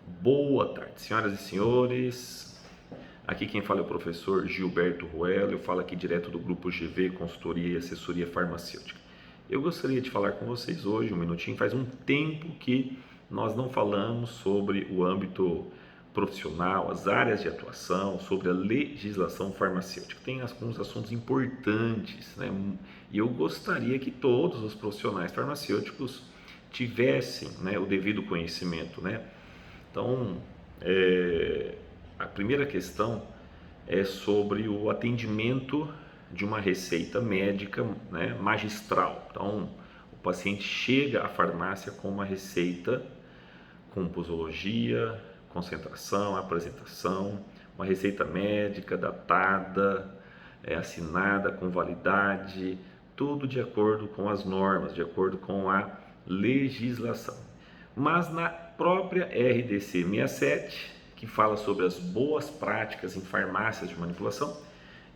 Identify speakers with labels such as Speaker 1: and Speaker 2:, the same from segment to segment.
Speaker 1: Boa tarde, senhoras e senhores. Aqui quem fala é o professor Gilberto Ruelo. Eu falo aqui direto do Grupo GV, Consultoria e Assessoria Farmacêutica. Eu gostaria de falar com vocês hoje, um minutinho. Faz um tempo que nós não falamos sobre o âmbito profissional, as áreas de atuação, sobre a legislação farmacêutica. Tem alguns assuntos importantes, né? E eu gostaria que todos os profissionais farmacêuticos tivessem, né, o devido conhecimento, né? Então, a primeira questão é sobre o atendimento de uma receita médica, né, magistral. Então, o paciente chega à farmácia com uma receita com posologia, concentração, apresentação, uma receita médica datada, assinada com validade, tudo de acordo com as normas, de acordo com a legislação. Mas na própria RDC 67, que fala sobre as boas práticas em farmácias de manipulação,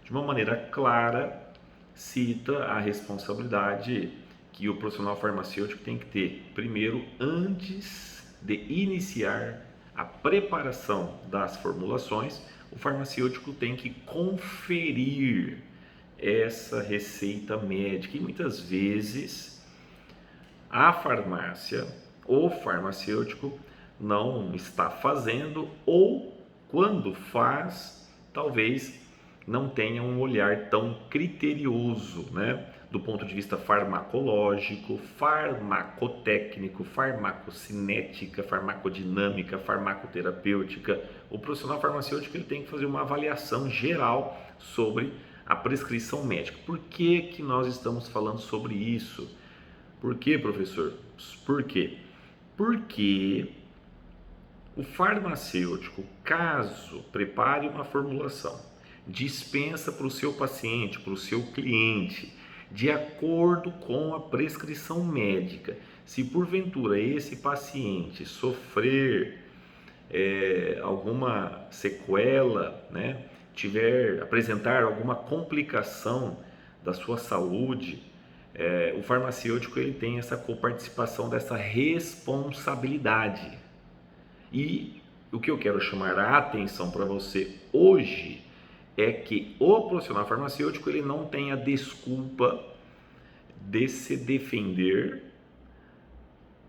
Speaker 1: de uma maneira clara, cita a responsabilidade que o profissional farmacêutico tem que ter, primeiro, antes de iniciar a preparação das formulações, o farmacêutico tem que conferir essa receita médica. E muitas vezes a farmácia, o farmacêutico, não está fazendo, ou quando faz, talvez não tenha um olhar tão criterioso, né? Do ponto de vista farmacológico, farmacotécnico, farmacocinética, farmacodinâmica, farmacoterapêutica. O profissional farmacêutico ele tem que fazer uma avaliação geral sobre a prescrição médica. Por que que nós estamos falando sobre isso? Por quê, professor? Por quê? Porque o farmacêutico, caso prepare uma formulação, dispensa para o seu paciente, para o seu cliente, de acordo com a prescrição médica. Se porventura esse paciente sofrer alguma sequela, né, apresentar alguma complicação da sua saúde, o farmacêutico ele tem essa coparticipação dessa responsabilidade. E o que eu quero chamar a atenção para você hoje é que o profissional farmacêutico ele não tem a desculpa de se defender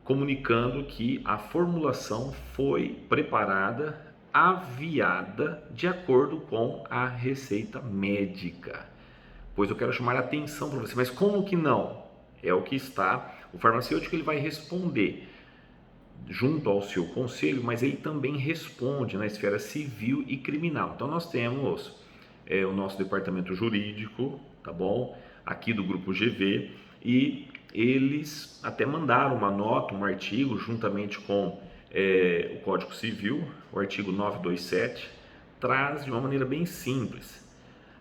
Speaker 1: comunicando que a formulação foi preparada, aviada de acordo com a receita médica. Pois eu quero chamar a atenção para você, mas como que não? É o que está, o farmacêutico ele vai responder junto ao seu conselho, mas ele também responde na esfera civil e criminal. Então nós temos o nosso departamento jurídico, tá bom? Aqui do Grupo GV, e eles até mandaram uma nota, um artigo, juntamente com o Código Civil, o artigo 927, traz de uma maneira bem simples.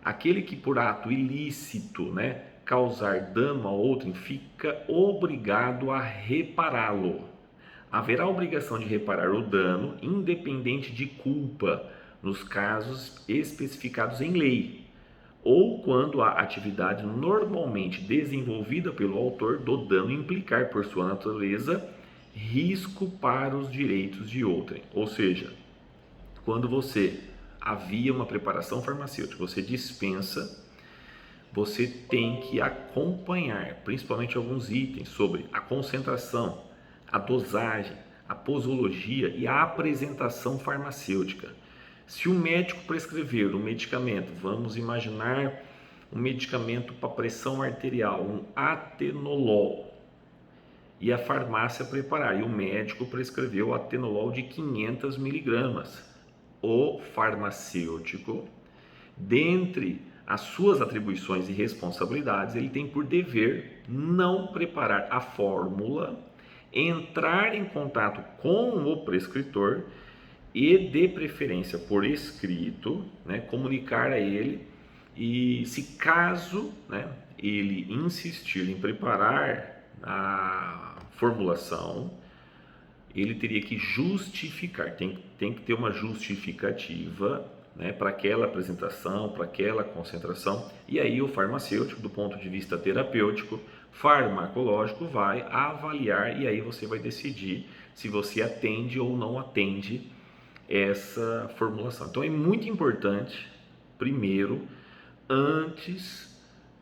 Speaker 1: Aquele que por ato ilícito, né, causar dano a outrem, fica obrigado a repará-lo. Haverá obrigação de reparar o dano, independente de culpa, nos casos especificados em lei, ou quando a atividade normalmente desenvolvida pelo autor do dano implicar, por sua natureza, risco para os direitos de outrem. Ou seja, quando você havia uma preparação farmacêutica, você dispensa, você tem que acompanhar, principalmente alguns itens sobre a concentração, a dosagem, a posologia e a apresentação farmacêutica. Se o médico prescrever um medicamento, vamos imaginar um medicamento para pressão arterial, um atenolol, e a farmácia preparar, e o médico prescreveu atenolol de 500 miligramas, o farmacêutico, dentre as suas atribuições e responsabilidades, ele tem por dever não preparar a fórmula, entrar em contato com o prescritor e, de preferência por escrito, né, comunicar a ele, e se caso, né, ele insistir em preparar a formulação, ele teria que justificar, tem que ter uma justificativa, né, para aquela apresentação, para aquela concentração, e aí o farmacêutico, do ponto de vista terapêutico, farmacológico, vai avaliar, e aí você vai decidir se você atende ou não atende essa formulação. Então é muito importante, primeiro, antes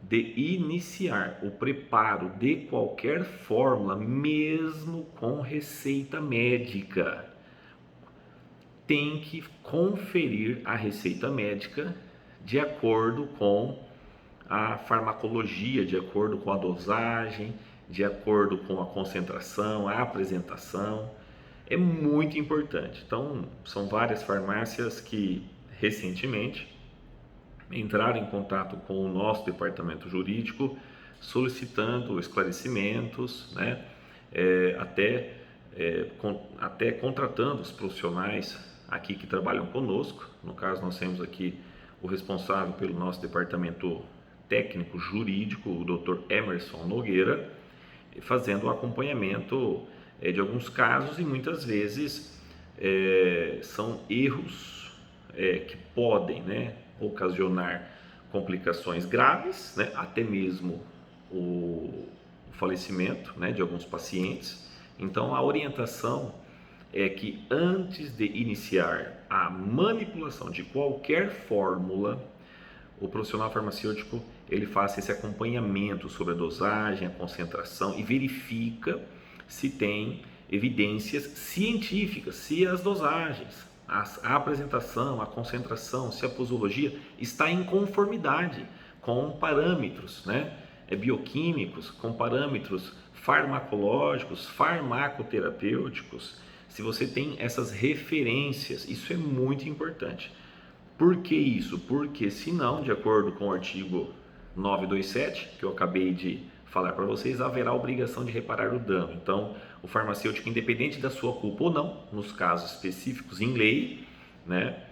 Speaker 1: de iniciar o preparo de qualquer fórmula, mesmo com receita médica, tem que conferir a receita médica de acordo com a farmacologia, de acordo com a dosagem, de acordo com a concentração, a apresentação. É muito importante. Então, são várias farmácias que recentemente entraram em contato com o nosso departamento jurídico solicitando esclarecimentos, né? Até contratando os profissionais aqui que trabalham conosco. No caso, nós temos aqui o responsável pelo nosso departamento técnico jurídico, o Dr. Emerson Nogueira, fazendo o acompanhamento de alguns casos, e muitas vezes são erros que podem, né, ocasionar complicações graves, né, até mesmo o falecimento, né, de alguns pacientes. Então a orientação é que antes de iniciar a manipulação de qualquer fórmula, o profissional farmacêutico ele faça esse acompanhamento sobre a dosagem, a concentração, e verifica se tem evidências científicas, se as dosagens, a apresentação, a concentração, se a posologia está em conformidade com parâmetros, né, bioquímicos, com parâmetros farmacológicos, farmacoterapêuticos. Se você tem essas referências, isso é muito importante. Por que isso? Porque senão, de acordo com o artigo 927, que eu acabei de falar para vocês, haverá obrigação de reparar o dano. Então, o farmacêutico, independente da sua culpa ou não, nos casos específicos em lei, né,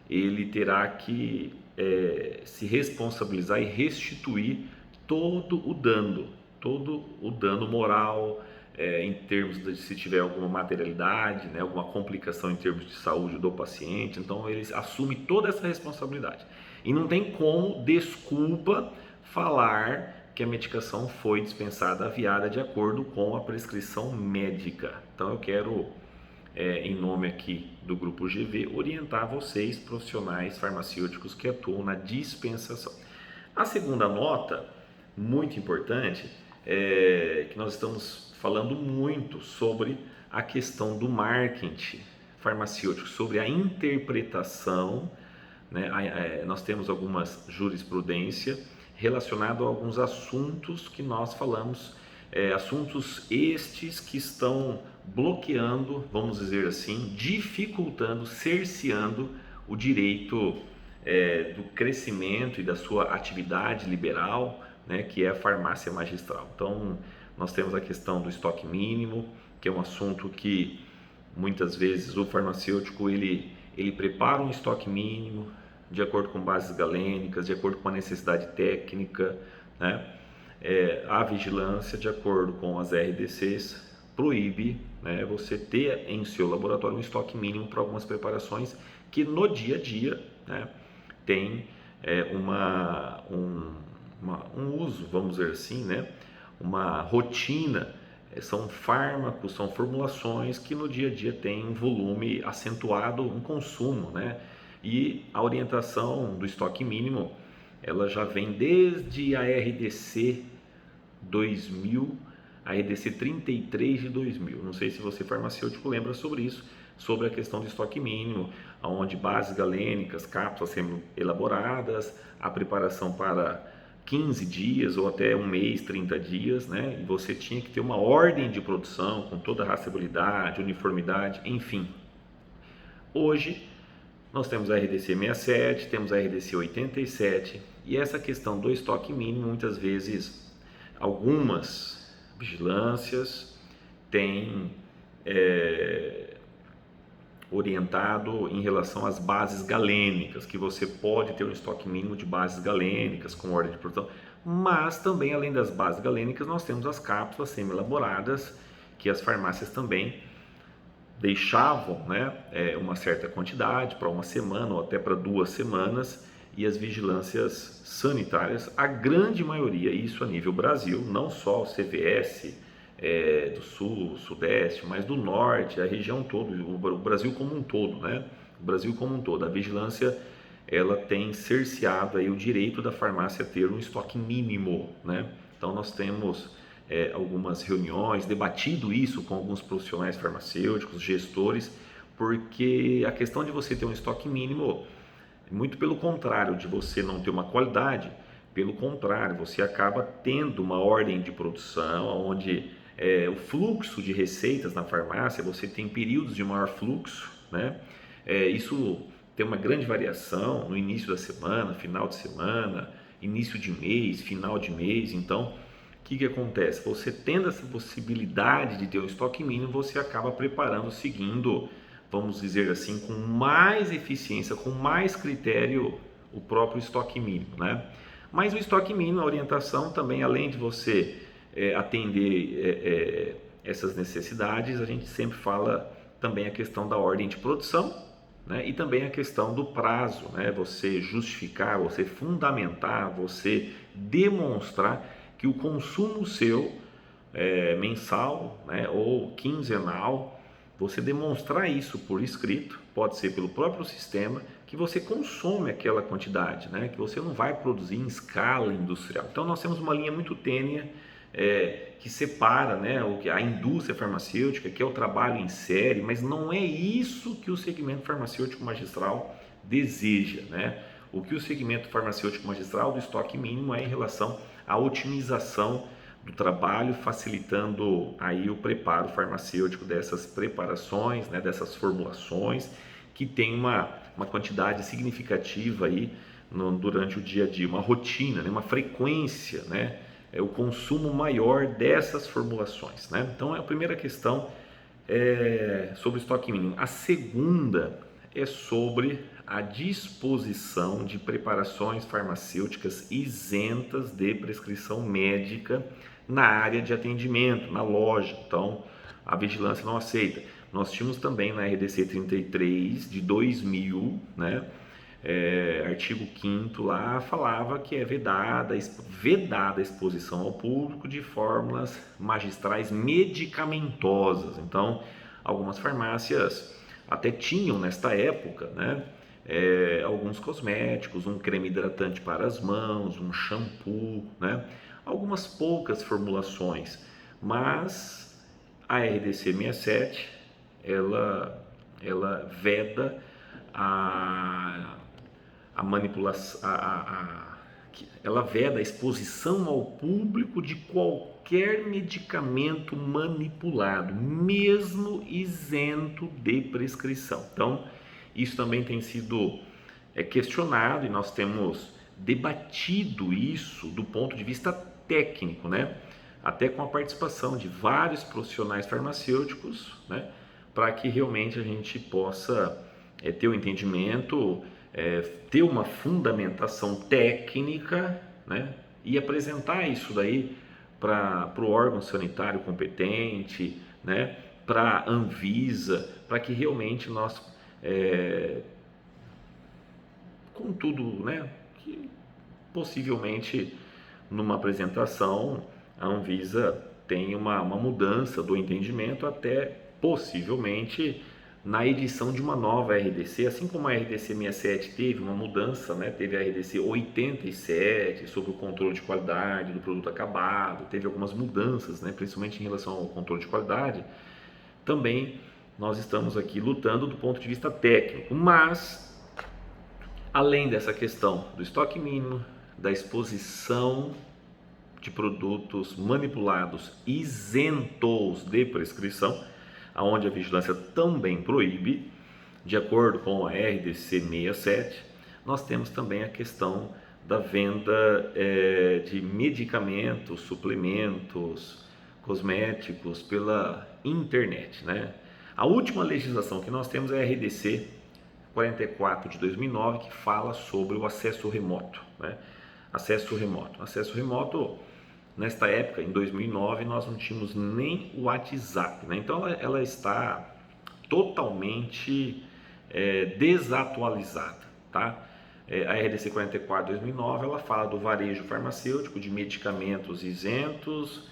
Speaker 1: ele terá que se responsabilizar e restituir todo o dano moral, em termos de se tiver alguma materialidade, né, alguma complicação em termos de saúde do paciente. Então ele assume toda essa responsabilidade e não tem como desculpa falar que a medicação foi dispensada aviada de acordo com a prescrição médica. Então eu quero, em nome aqui do Grupo GV, orientar vocês, profissionais farmacêuticos que atuam na dispensação. A segunda nota, muito importante, é que nós estamos falando muito sobre a questão do marketing farmacêutico, sobre a interpretação, né? Nós temos algumas jurisprudência relacionado a alguns assuntos que nós falamos, assuntos estes que estão bloqueando, vamos dizer assim, dificultando, cerceando o direito do crescimento e da sua atividade liberal, né, que é a farmácia magistral. Então, nós temos a questão do estoque mínimo, que é um assunto que muitas vezes o farmacêutico ele prepara um estoque mínimo de acordo com bases galênicas, de acordo com a necessidade técnica, né? A vigilância, de acordo com as RDCs, proíbe, né, você ter em seu laboratório um estoque mínimo para algumas preparações que no dia a dia, né, tem um uso, vamos dizer assim, né, uma rotina. São fármacos, são formulações que no dia a dia tem um volume acentuado, um consumo, né? E a orientação do estoque mínimo, ela já vem desde a RDC 2000, a RDC 33 de 2000. Não sei se você farmacêutico lembra sobre isso, sobre a questão do estoque mínimo, onde bases galênicas, cápsulas sendo elaboradas, a preparação para 15 dias ou até um mês, 30 dias, né? E você tinha que ter uma ordem de produção com toda a rastreabilidade, uniformidade, enfim. Hoje nós temos a RDC 67, temos a RDC 87, e essa questão do estoque mínimo, muitas vezes algumas vigilâncias têm orientado em relação às bases galênicas, que você pode ter um estoque mínimo de bases galênicas com ordem de produção, mas também, além das bases galênicas, nós temos as cápsulas semi-elaboradas, que as farmácias também deixavam, né, uma certa quantidade para uma semana ou até para 2 semanas, e as vigilâncias sanitárias, a grande maioria, isso a nível Brasil, não só o CVS, do sul, sudeste, mas do norte, a região toda, o Brasil como um todo, né? O Brasil como um todo. A vigilância, ela tem cerceado aí o direito da farmácia ter um estoque mínimo, né? Então nós temos algumas reuniões, debatido isso com alguns profissionais farmacêuticos, gestores, porque a questão de você ter um estoque mínimo, muito pelo contrário de você não ter uma qualidade, pelo contrário, você acaba tendo uma ordem de produção onde o fluxo de receitas na farmácia, você tem períodos de maior fluxo, né? Isso tem uma grande variação no início da semana, final de semana, início de mês, final de mês. Então, o que acontece? Você tendo essa possibilidade de ter um estoque mínimo, você acaba preparando, seguindo, vamos dizer assim, com mais eficiência, com mais critério, o próprio estoque mínimo, né? Mas o estoque mínimo, a orientação também, além de você atender essas necessidades, a gente sempre fala também a questão da ordem de produção, né? E também a questão do prazo, né? Você justificar, você fundamentar, você demonstrar que o consumo seu mensal, né, ou quinzenal, você demonstrar isso por escrito, pode ser pelo próprio sistema, que você consome aquela quantidade, né, que você não vai produzir em escala industrial. Então nós temos uma linha muito tênue que separa, né, a indústria farmacêutica, que é o trabalho em série, mas não é isso que o segmento farmacêutico magistral deseja, né? O que o segmento farmacêutico magistral do estoque mínimo é em relação à otimização do trabalho, facilitando aí o preparo farmacêutico dessas preparações, né, dessas formulações, que tem uma quantidade significativa aí durante o dia a dia, uma rotina, né, uma frequência, né, o consumo maior dessas formulações, né? Então a primeira questão é sobre o estoque mínimo. A segunda é sobre a disposição de preparações farmacêuticas isentas de prescrição médica na área de atendimento, na loja. Então, a vigilância não aceita. Nós tínhamos também na RDC 33 de 2000, né? Artigo 5º lá falava que é vedada a exposição ao público de fórmulas magistrais medicamentosas. Então, algumas farmácias até tinham nesta época, né, alguns cosméticos, um creme hidratante para as mãos, um shampoo, né, algumas poucas formulações, mas a RDC 67 ela veda a manipulação, ela veda a exposição ao público de qualquer medicamento manipulado, mesmo isento de prescrição. Então, isso também tem sido questionado e nós temos debatido isso do ponto de vista técnico, né? Até com a participação de vários profissionais farmacêuticos, né? Para que realmente a gente possa ter o entendimento, ter uma fundamentação técnica, né? E apresentar isso daí para o órgão sanitário competente, né? Para a Anvisa, para que realmente nós, contudo, né? Que possivelmente numa apresentação a Anvisa tem uma mudança do entendimento, até possivelmente na edição de uma nova RDC, assim como a RDC 67 teve uma mudança, né? Teve a RDC 87 sobre o controle de qualidade do produto acabado, teve algumas mudanças, né? Principalmente em relação ao controle de qualidade. Também nós estamos aqui lutando do ponto de vista técnico, mas além dessa questão do estoque mínimo, da exposição de produtos manipulados isentos de prescrição, onde a vigilância também proíbe, de acordo com a RDC 67, nós temos também a questão da venda de medicamentos, suplementos, cosméticos pela internet, né? A última legislação que nós temos é a RDC 44 de 2009, que fala sobre o acesso remoto, né? Acesso remoto, nesta época, em 2009, nós não tínhamos nem o WhatsApp, né? Então ela está totalmente desatualizada, tá? A RDC 44 de 2009, ela fala do varejo farmacêutico de medicamentos isentos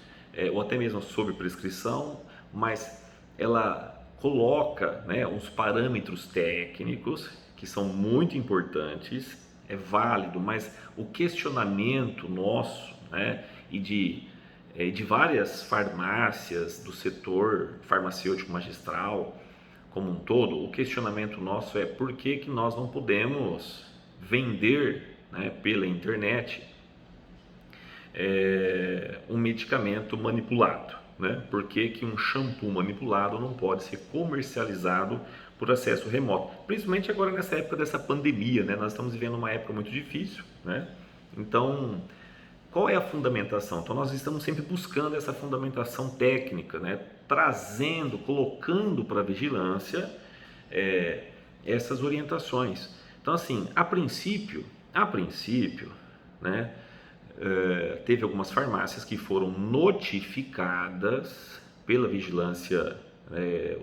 Speaker 1: ou até mesmo sobre prescrição, mas ela coloca, né, uns parâmetros técnicos que são muito importantes, é válido, mas o questionamento nosso, né, e de várias farmácias do setor farmacêutico magistral como um todo, o questionamento nosso é por que nós não podemos vender, né, pela internet um medicamento manipulado, né? Por que um shampoo manipulado não pode ser comercializado por acesso remoto? Principalmente agora nessa época dessa pandemia, né? Nós estamos vivendo uma época muito difícil, né? Então, qual é a fundamentação? Então, nós estamos sempre buscando essa fundamentação técnica, né? Trazendo, colocando para a vigilância essas orientações. Então, assim, a princípio, né? Teve algumas farmácias que foram notificadas pela vigilância,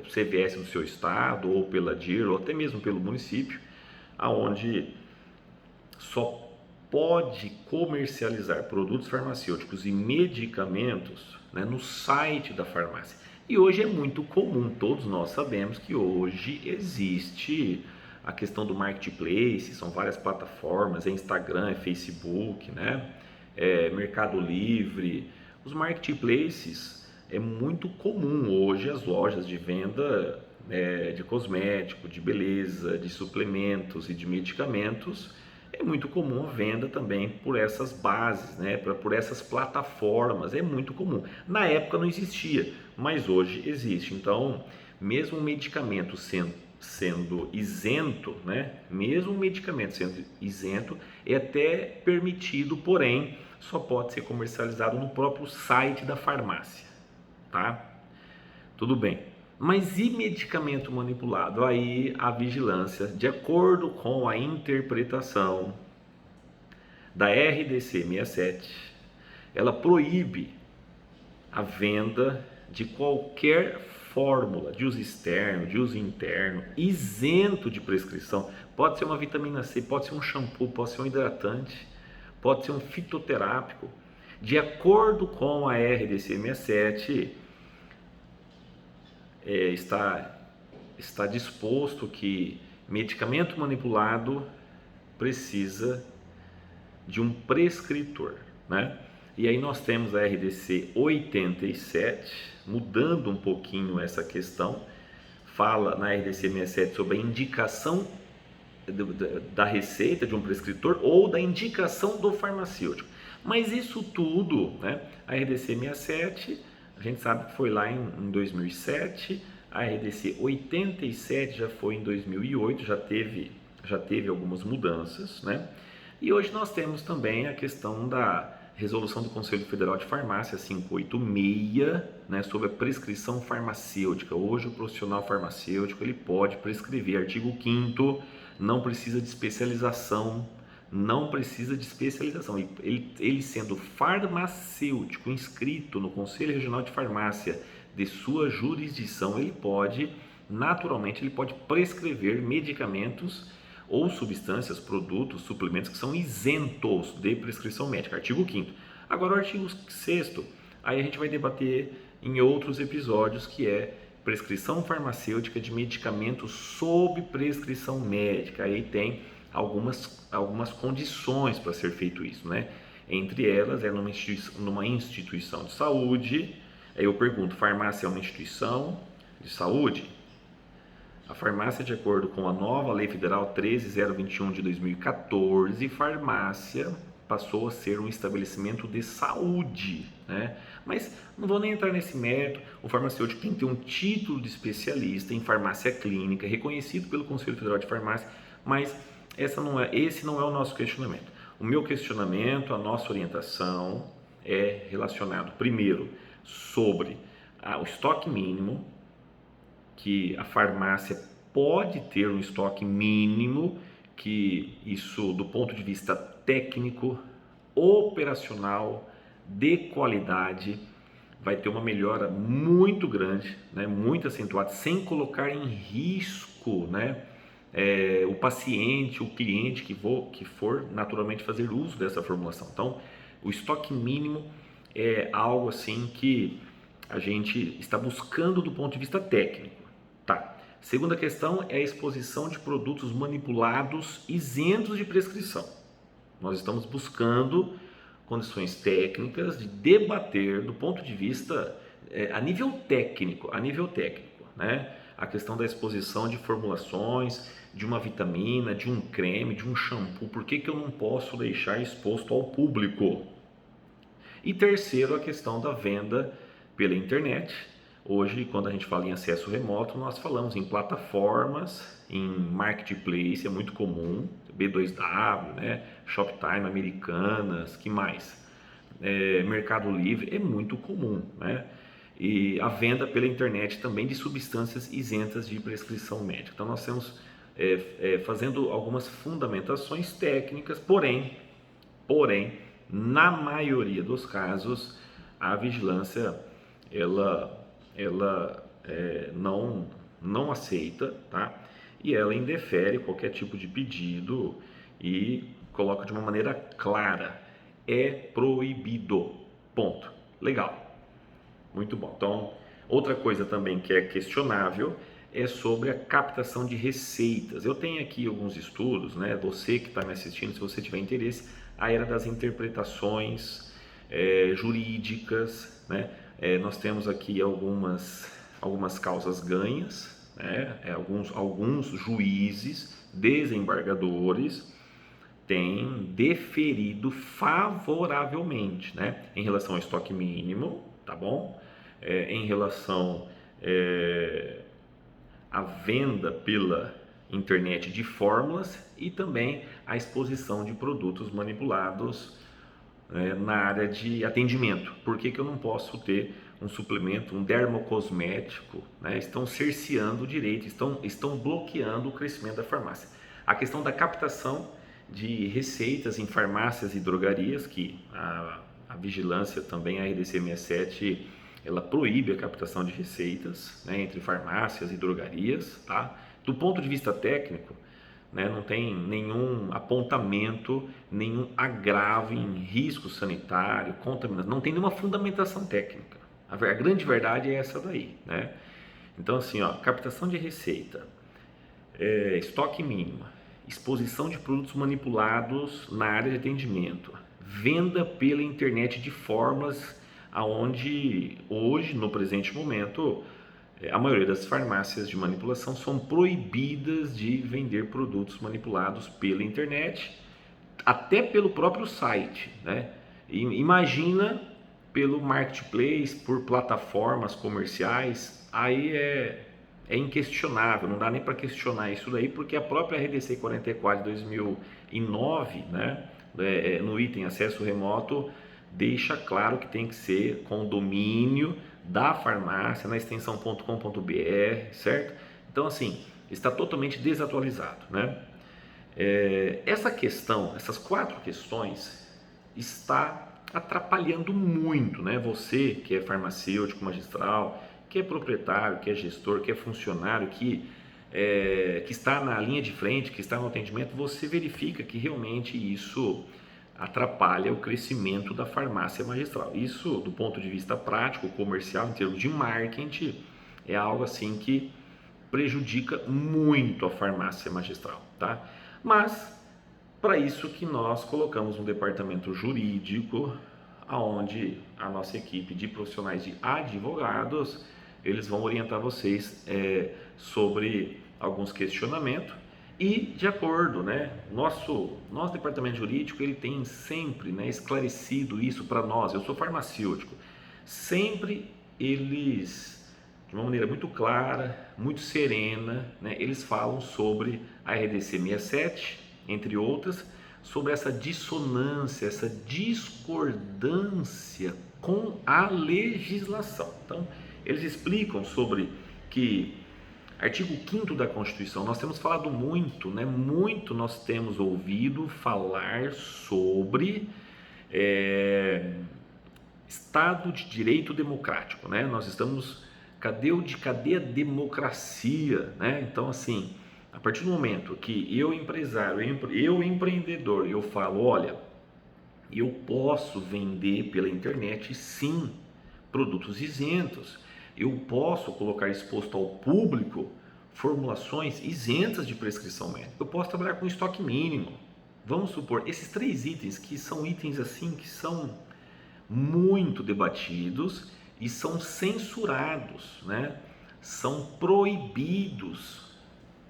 Speaker 1: o CVS do seu estado, ou pela DIR, ou até mesmo pelo município, aonde só pode comercializar produtos farmacêuticos e medicamentos, né, no site da farmácia. E hoje é muito comum, todos nós sabemos que hoje existe a questão do marketplace, são várias plataformas, é Instagram, é Facebook, né? Mercado Livre. Os marketplaces é muito comum hoje as lojas de venda de cosmético, de beleza, de suplementos e de medicamentos. É muito comum a venda também por essas bases, né? Por essas plataformas, é muito comum. Na época não existia, mas hoje existe. Então, mesmo o medicamento sendo isento, né? Mesmo o medicamento sendo isento, é até permitido, porém, só pode ser comercializado no próprio site da farmácia, tá? Tudo bem. Mas e medicamento manipulado? Aí a vigilância, de acordo com a interpretação da RDC 67, ela proíbe a venda de qualquer fórmula de uso externo, de uso interno, isento de prescrição. Pode ser uma vitamina C, pode ser um shampoo, pode ser um hidratante, pode ser um fitoterápico. De acordo com a RDC 67, está disposto que medicamento manipulado precisa de um prescritor, né? E aí nós temos a RDC 87, mudando um pouquinho essa questão, fala na RDC 67 sobre a indicação da receita de um prescritor ou da indicação do farmacêutico. Mas isso tudo, né? A RDC 67, a gente sabe que foi lá em 2007, a RDC 87 já foi em 2008, já teve algumas mudanças, né? E hoje nós temos também a questão da resolução do Conselho Federal de Farmácia 586, né, sobre a prescrição farmacêutica. Hoje o profissional farmacêutico ele pode prescrever, artigo 5º, não precisa de especialização, ele sendo farmacêutico inscrito no Conselho Regional de Farmácia de sua jurisdição, naturalmente ele pode prescrever medicamentos ou substâncias, produtos, suplementos que são isentos de prescrição médica, artigo 5º. Agora o artigo 6º, aí a gente vai debater em outros episódios, que é prescrição farmacêutica de medicamentos sob prescrição médica. Aí tem algumas condições para ser feito isso, né? Entre elas, é numa instituição de saúde. Aí eu pergunto, farmácia é uma instituição de saúde? A farmácia, de acordo com a nova Lei Federal 13.021 de 2014, farmácia passou a ser um estabelecimento de saúde, né? Mas não vou nem entrar nesse mérito. O farmacêutico tem que ter um título de especialista em farmácia clínica, reconhecido pelo Conselho Federal de Farmácia, mas esse não é o nosso questionamento. O meu questionamento, a nossa orientação é relacionado, primeiro, sobre o estoque mínimo, que a farmácia pode ter um estoque mínimo, que isso do ponto de vista técnico, operacional, de qualidade, vai ter uma melhora muito grande, né, muito acentuada, sem colocar em risco, né, o paciente, o cliente que for naturalmente fazer uso dessa formulação. Então, o estoque mínimo é algo assim que a gente está buscando do ponto de vista técnico, tá? Segunda questão é a exposição de produtos manipulados isentos de prescrição. Nós estamos buscando condições técnicas de debater do ponto de vista a nível técnico, né? A questão da exposição de formulações, de uma vitamina, de um creme, de um shampoo, por que eu não posso deixar exposto ao público? E terceiro, a questão da venda pela internet. Hoje, quando a gente fala em acesso remoto, nós falamos em plataformas, em marketplace, é muito comum, B2W, né? Shoptime, Americanas, que mais? Mercado Livre, é muito comum, né? E a venda pela internet também de substâncias isentas de prescrição médica. Então nós estamos fazendo algumas fundamentações técnicas, porém, na maioria dos casos, a vigilância ela não aceita, tá? E ela indefere qualquer tipo de pedido e coloca de uma maneira clara: é proibido. Ponto. Legal. Muito bom. Então, outra coisa também que é questionável é sobre a captação de receitas. Eu tenho aqui alguns estudos, né? Você que está me assistindo, se você tiver interesse, a era das interpretações jurídicas, né? Nós temos aqui algumas causas ganhas, né? Alguns juízes, desembargadores, têm deferido favoravelmente, né? Em relação ao estoque mínimo, tá bom? Em relação à venda pela internet de fórmulas e também a exposição de produtos manipulados na área de atendimento. Por que eu não posso ter um suplemento, um dermocosmético, né? Estão cerceando o direito, estão bloqueando o crescimento da farmácia. A questão da captação de receitas em farmácias e drogarias, que a vigilância também, a RDC 67, ela proíbe a captação de receitas, né, entre farmácias e drogarias, tá? Do ponto de vista técnico, né, não tem nenhum apontamento, nenhum agravo em risco sanitário, contaminação, não tem nenhuma fundamentação técnica. A grande verdade é essa daí, né? Então, assim, ó, captação de receita, estoque mínimo, exposição de produtos manipulados na área de atendimento, venda pela internet de fórmulas, aonde hoje, no presente momento, a maioria das farmácias de manipulação são proibidas de vender produtos manipulados pela internet, até pelo próprio site, né? Imagina pelo marketplace, por plataformas comerciais, aí é inquestionável, não dá nem para questionar isso daí, porque a própria RDC 44 de 2009, né, no item acesso remoto, deixa claro que tem que ser com domínio da farmácia, na extensão .com.br, certo? Então, assim, está totalmente desatualizado, né? Essa questão, essas 4 questões, está atrapalhando muito, né? Você que é farmacêutico, magistral, que é proprietário, que é gestor, que é funcionário, que está na linha de frente, que está no atendimento, você verifica que realmente isso atrapalha o crescimento da farmácia magistral. Isso, do ponto de vista prático, comercial, em termos de marketing, é algo assim que prejudica muito a farmácia magistral, tá? Mas para isso que nós colocamos um departamento jurídico, onde a nossa equipe de profissionais de advogados, eles vão orientar vocês sobre alguns questionamentos e de acordo, né? Nosso departamento jurídico, ele tem sempre, né, esclarecido isso para nós. Eu sou farmacêutico, sempre eles, de uma maneira muito clara, muito serena, né, eles falam sobre a RDC 67, entre outras, sobre essa dissonância, essa discordância com a legislação. Então, eles explicam sobre que artigo 5º da Constituição, nós temos falado muito, né? Muito nós temos ouvido falar sobre Estado de Direito Democrático, né? Nós estamos, cadê a democracia, né? Então, assim, a partir do momento que eu empresário, eu empreendedor, eu falo, olha, Eu posso vender pela internet, sim, produtos isentos. Eu posso colocar exposto ao público formulações isentas de prescrição médica. Eu posso trabalhar com estoque mínimo. Vamos supor, esses 3 itens que são itens assim que são muito debatidos e são censurados, né? São proibidos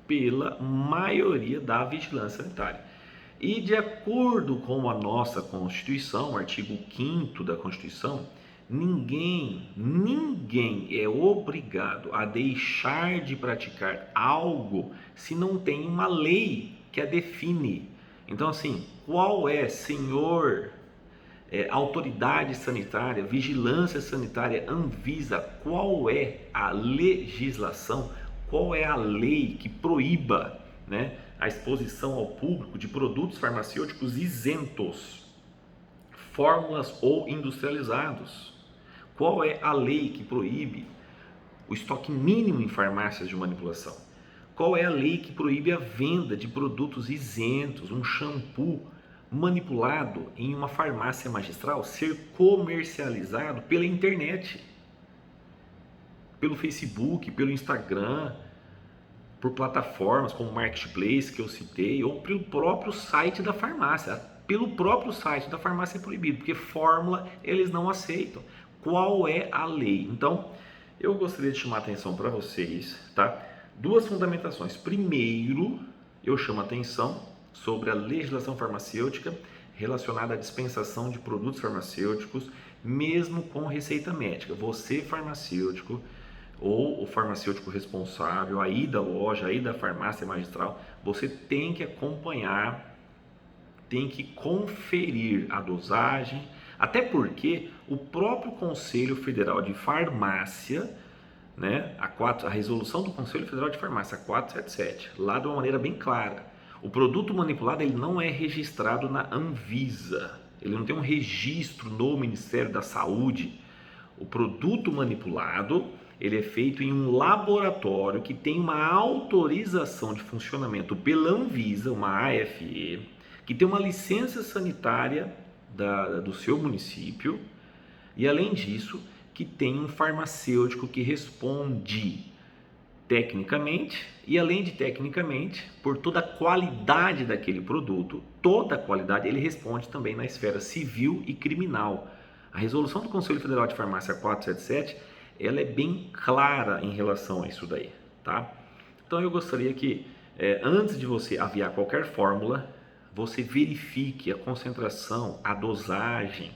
Speaker 1: pela maioria da vigilância sanitária. E de acordo com a nossa Constituição, o artigo 5º da Constituição, ninguém é obrigado a deixar de praticar algo se não tem uma lei que a define. Então, assim, qual é, senhor, autoridade sanitária, vigilância sanitária, Anvisa, qual é a legislação, qual é a lei que proíba, né, a exposição ao público de produtos farmacêuticos isentos, fórmulas ou industrializados? Qual é a lei que proíbe o estoque mínimo em farmácias de manipulação? Qual é a lei que proíbe a venda de produtos isentos, um shampoo manipulado em uma farmácia magistral ser comercializado pela internet, pelo Facebook, pelo Instagram, por plataformas como Marketplace, que eu citei, ou pelo próprio site da farmácia? Pelo próprio site da farmácia é proibido, porque fórmula eles não aceitam. Qual é a lei? Então, eu gostaria de chamar a atenção para vocês, tá? 2 fundamentações. Primeiro, eu chamo a atenção sobre a legislação farmacêutica relacionada à dispensação de produtos farmacêuticos, mesmo com receita médica. Você, farmacêutico, ou o farmacêutico responsável, aí da loja, aí da farmácia magistral, você tem que acompanhar, tem que conferir a dosagem, até porque o próprio Conselho Federal de Farmácia, né, a resolução do Conselho Federal de Farmácia 477, lá de uma maneira bem clara, o produto manipulado ele não é registrado na Anvisa, ele não tem um registro no Ministério da Saúde. O produto manipulado ele é feito em um laboratório que tem uma autorização de funcionamento pela Anvisa, uma AFE, que tem uma licença sanitária do seu município, e além disso, que tem um farmacêutico que responde tecnicamente, e além de tecnicamente, por toda a qualidade daquele produto, toda a qualidade, ele responde também na esfera civil e criminal. A resolução do Conselho Federal de Farmácia 477, ela é bem clara em relação a isso daí, tá? Então eu gostaria que, antes de você aviar qualquer fórmula, você verifique a concentração, a dosagem,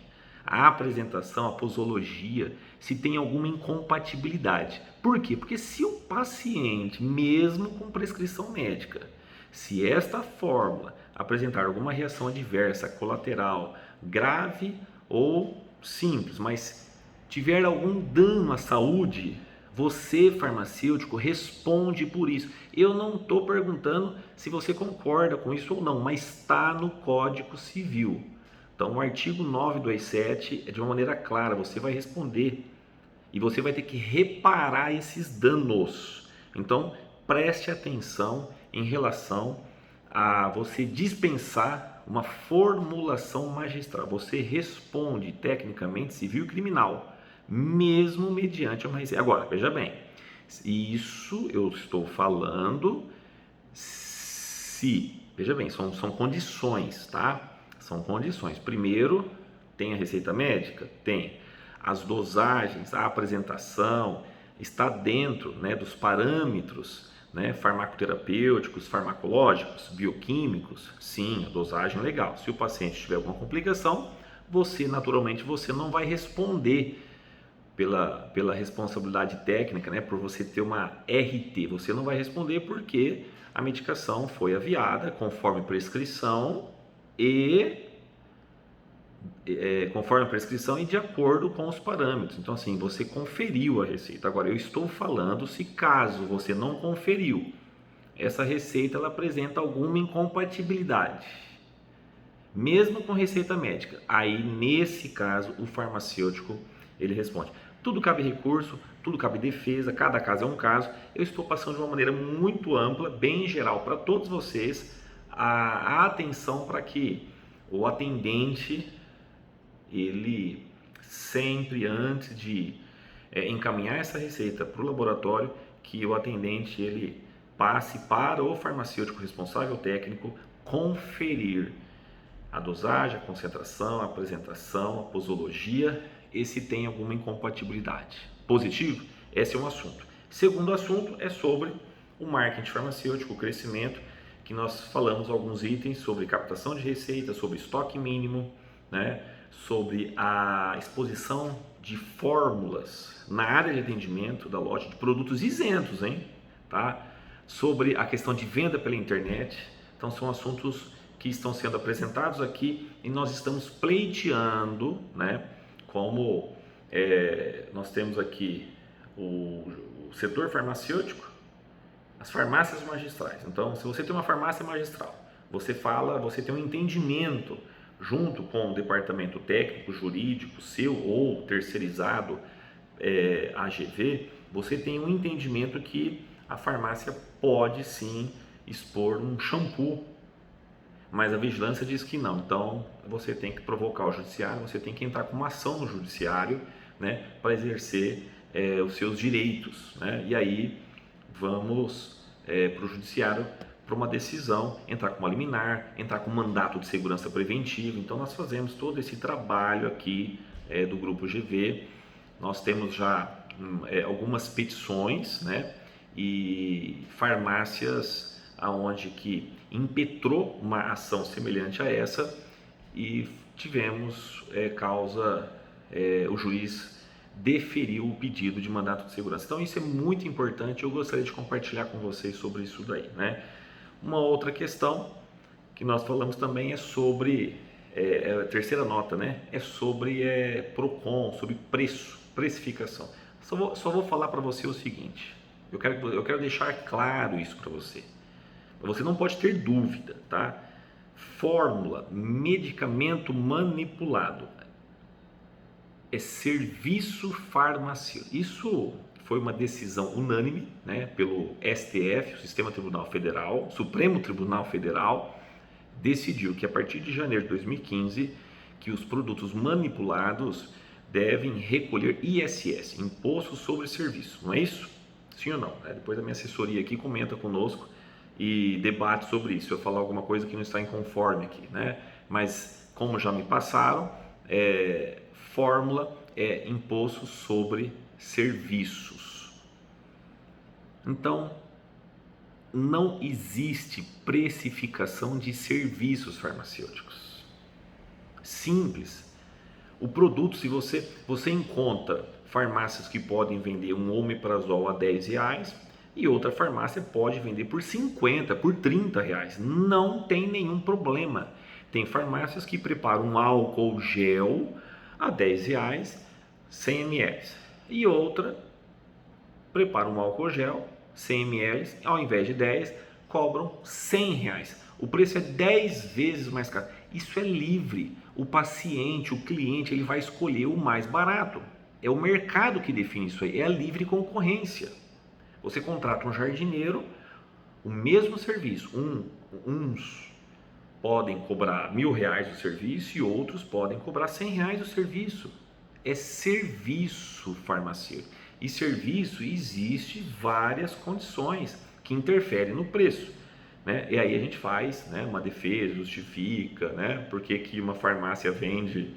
Speaker 1: a apresentação, a posologia, se tem alguma incompatibilidade. Por quê? Porque se o paciente, mesmo com prescrição médica, se esta fórmula apresentar alguma reação adversa, colateral, grave ou simples, mas tiver algum dano à saúde, você, farmacêutico, responde por isso. Eu não estou perguntando se você concorda com isso ou não, mas está no Código Civil. Então, o artigo 927 é de uma maneira clara, você vai responder e você vai ter que reparar esses danos. Então, preste atenção em relação a você dispensar uma formulação magistral. Você responde tecnicamente civil e criminal, mesmo mediante uma receita. Agora, veja bem, isso eu estou falando se... Veja bem, são condições, tá? São condições. Primeiro, tem a receita médica? Tem. As dosagens, a apresentação, está dentro, né, dos parâmetros, né, farmacoterapêuticos, farmacológicos, bioquímicos? Sim, a dosagem é legal. Se o paciente tiver alguma complicação, você, naturalmente, você não vai responder pela responsabilidade técnica, né, por você ter uma RT. Você não vai responder porque a medicação foi aviada conforme prescrição e de acordo com os parâmetros. Então, assim, você conferiu a receita. Agora, eu estou falando se caso você não conferiu, essa receita ela apresenta alguma incompatibilidade, mesmo com receita médica. Aí, nesse caso, o farmacêutico ele responde. Tudo cabe recurso, tudo cabe defesa, cada caso é um caso. Eu estou passando de uma maneira muito ampla, bem geral, para todos vocês, a atenção para que o atendente ele sempre, antes de encaminhar essa receita para o laboratório, que o atendente ele passe para o farmacêutico responsável técnico conferir a dosagem, a concentração, a apresentação, a posologia e se tem alguma incompatibilidade. Positivo? Esse é um assunto. Segundo assunto é sobre o marketing farmacêutico, o crescimento, que nós falamos alguns itens sobre captação de receita, sobre estoque mínimo, né? Sobre a exposição de fórmulas na área de atendimento da loja de produtos isentos, hein? Tá? Sobre a questão de venda pela internet. Então são assuntos que estão sendo apresentados aqui e nós estamos pleiteando, né? Como nós temos aqui o setor farmacêutico, as farmácias magistrais. Então, se você tem uma farmácia magistral, você tem um entendimento junto com o departamento técnico, jurídico seu ou terceirizado AGV, você tem um entendimento que a farmácia pode sim expor um shampoo, mas a vigilância diz que não. Então, você tem que provocar o judiciário, você tem que entrar com uma ação no judiciário, né, para exercer os seus direitos, né? E aí vamos para o judiciário para uma decisão, entrar com uma liminar, entrar com um mandato de segurança preventiva. Então nós fazemos todo esse trabalho aqui do Grupo GV. Nós temos já algumas petições, né? E farmácias aonde que impetrou uma ação semelhante a essa e tivemos o juiz deferiu o pedido de mandato de segurança. Então isso é muito importante, eu gostaria de compartilhar com vocês sobre isso daí, né? Uma outra questão que nós falamos também é sobre, a terceira nota, né? É sobre PROCON, sobre precificação. Só vou falar para você o seguinte, eu quero deixar claro isso para você. Você não pode ter dúvida, tá? Fórmula, medicamento manipulado é serviço farmacêutico. Isso foi uma decisão unânime, né, pelo STF, o Sistema Tribunal Federal, Supremo Tribunal Federal, decidiu que a partir de janeiro de 2015, que os produtos manipulados devem recolher ISS, Imposto sobre Serviço, não é isso? Sim ou não? Depois a minha assessoria aqui comenta conosco e debate sobre isso, se eu falar alguma coisa que não está inconforme aqui, né? Mas como já me passaram, fórmula é imposto sobre serviços. Então, não existe precificação de serviços farmacêuticos. Simples. O produto, se você encontra farmácias que podem vender um omeprazol a R$10 e outra farmácia pode vender por 50, por R$30. Não tem nenhum problema. Tem farmácias que preparam um álcool gel a R$10, 100 ml. E outra prepara um álcool gel, 100 ml, ao invés de 10, cobram R$100. O preço é 10 vezes mais caro. Isso é livre. O paciente, o cliente, ele vai escolher o mais barato. É o mercado que define isso aí, é a livre concorrência. Você contrata um jardineiro, o mesmo serviço. Uns podem cobrar R$1.000 o serviço e outros podem cobrar R$100 o serviço. É serviço farmacêutico. E serviço existe várias condições que interferem no preço, né? E aí a gente faz, né, uma defesa, justifica, né, porque que uma farmácia vende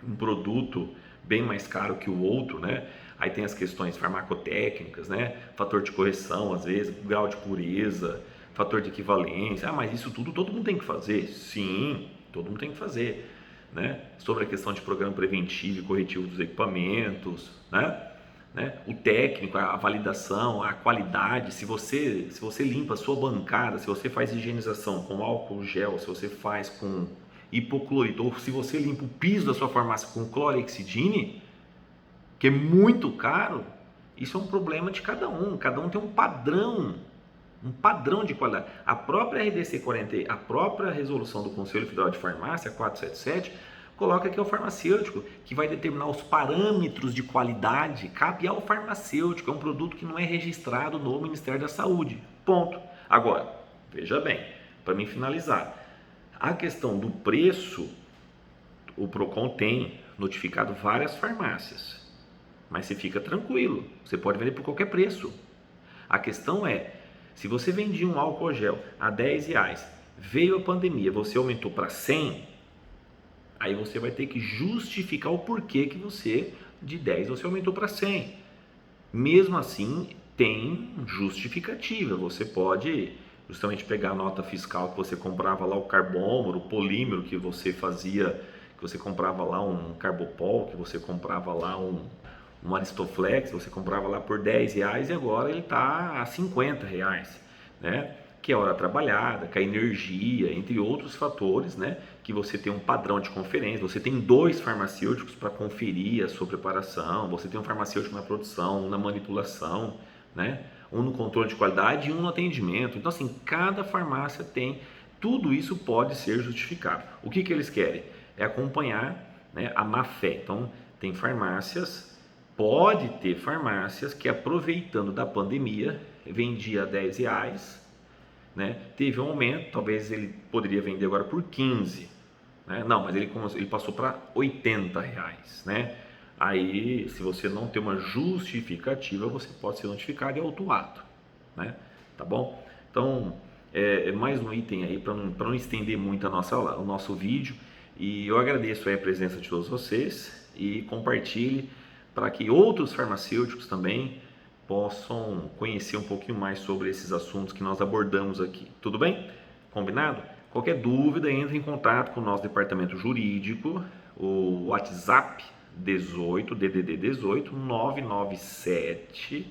Speaker 1: um produto bem mais caro que o outro, né? Aí tem as questões farmacotécnicas, né? Fator de correção, às vezes, grau de pureza, fator de equivalência. Mas isso tudo todo mundo tem que fazer? Sim, todo mundo tem que fazer, né? Sobre a questão de programa preventivo e corretivo dos equipamentos, né? O técnico, a validação, a qualidade, se você limpa a sua bancada, se você faz higienização com álcool gel, se você faz com hipoclorito, ou se você limpa o piso da sua farmácia com clorexidine, que é muito caro, isso é um problema de cada um tem um padrão de qualidade. A própria RDC 40, a própria resolução do Conselho Federal de Farmácia 477, coloca que é o farmacêutico que vai determinar os parâmetros de qualidade, cabe ao farmacêutico, é um produto que não é registrado no Ministério da Saúde, ponto. Agora, veja bem, para mim finalizar, a questão do preço, o Procon tem notificado várias farmácias, mas você fica tranquilo, você pode vender por qualquer preço. A questão é, se você vendia um álcool gel a R$10, veio a pandemia, você aumentou para 100, aí você vai ter que justificar o porquê que você, de 10, você aumentou para 100. Mesmo assim, tem justificativa. Você pode justamente pegar a nota fiscal que você comprava lá, o carbômero, o polímero que você fazia, que você comprava lá um Carbopol, que você comprava lá um Aristoflex, você comprava lá por R$10 e agora ele está a R$50, né? Que é a hora trabalhada, que a energia, entre outros fatores, né? Que você tem um padrão de conferência, você tem 2 farmacêuticos para conferir a sua preparação, você tem um farmacêutico na produção, um na manipulação, né? Um no controle de qualidade e um no atendimento. Então, assim, cada farmácia tem, tudo isso pode ser justificado. O que eles querem? É acompanhar, né, a má fé. Então, tem farmácias, pode ter farmácias que aproveitando da pandemia, vendia a R$10, né? Teve um aumento, talvez ele poderia vender agora por 15, né? Não, mas ele passou para R$80, né? Aí, se você não tem uma justificativa, você pode ser notificado e autuado, né? Tá bom? Então, mais um item aí para não estender muito o nosso vídeo. E eu agradeço aí a presença de todos vocês e compartilhe para que outros farmacêuticos também possam conhecer um pouquinho mais sobre esses assuntos que nós abordamos aqui. Tudo bem? Combinado? Qualquer dúvida, entre em contato com o nosso departamento jurídico, o WhatsApp 18 DDD 18 997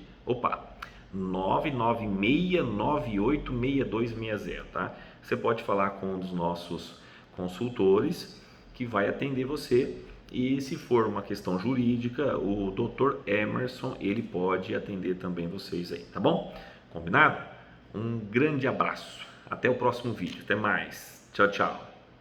Speaker 1: 996986260, tá? Você pode falar com um dos nossos consultores que vai atender você. E se for uma questão jurídica, o Dr. Emerson, ele pode atender também vocês aí, tá bom? Combinado? Um grande abraço. Até o próximo vídeo. Até mais. Tchau, tchau.